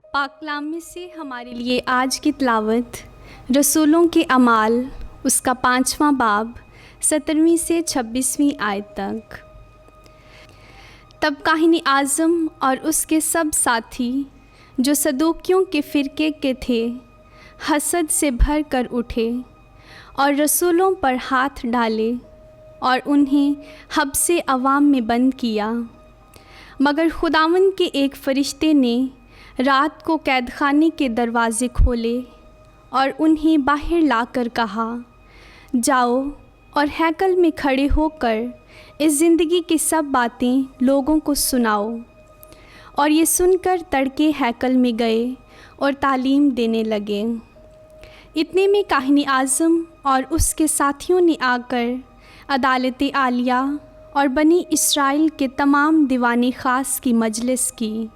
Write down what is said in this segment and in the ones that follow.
पाक कलाम में से हमारे लिए आज की तिलावत रसूलों के अमाल उसका 5वां बाब 17वीं से 26वीं आयत तक। तब काहिनी आज़म और उसके सब साथी जो सदूकियों के फ़िरके के थे हसद से भर कर उठे और रसूलों पर हाथ डाले और उन्हें हब्से अवाम में बंद किया। मगर खुदावंद के एक फ़रिश्ते ने रात को कैदखाने के दरवाज़े खोले और उन्हें बाहर लाकर कहा, जाओ और हैकल में खड़े होकर इस ज़िंदगी की सब बातें लोगों को सुनाओ। और ये सुनकर तड़के हैकल में गए और तालीम देने लगे। इतने में काहिनी आज़म और उसके साथियों ने आकर अदालत आलिया और बनी इस्राइल के तमाम दीवाने ख़ास की मजलिस की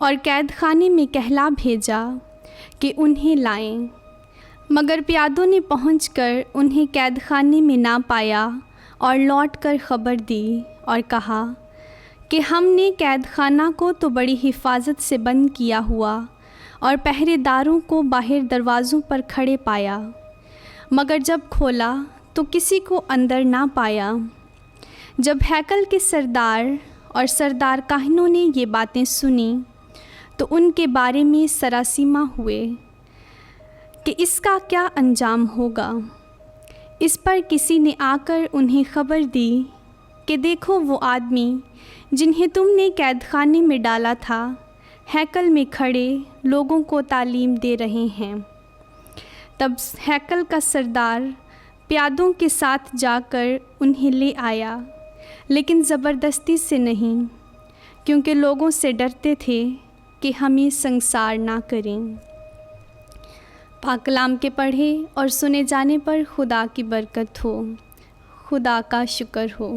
और कैदखाने में कहला भेजा कि उन्हें लाएं। मगर प्यादों ने पहुंचकर उन्हें कैदखाने में ना पाया और लौटकर ख़बर दी और कहा कि हमने कैदखाना को तो बड़ी हिफाजत से बंद किया हुआ और पहरेदारों को बाहर दरवाज़ों पर खड़े पाया, मगर जब खोला तो किसी को अंदर ना पाया। जब हैकल के सरदार और सरदार काहिनों ने ये बातें सुनी तो उनके बारे में सरासीमा हुए कि इसका क्या अंजाम होगा। इस पर किसी ने आकर उन्हें ख़बर दी कि देखो वो आदमी जिन्हें तुमने कैदखाने में डाला था हैकल में खड़े लोगों को तालीम दे रहे हैं। तब हैकल का सरदार प्यादों के साथ जाकर उन्हें ले आया, लेकिन ज़बरदस्ती से नहीं, क्योंकि लोगों से डरते थे कि हमें संसार ना करें। पाक कलाम के पढ़े और सुने जाने पर खुदा की बरकत हो। खुदा का शुक्र हो।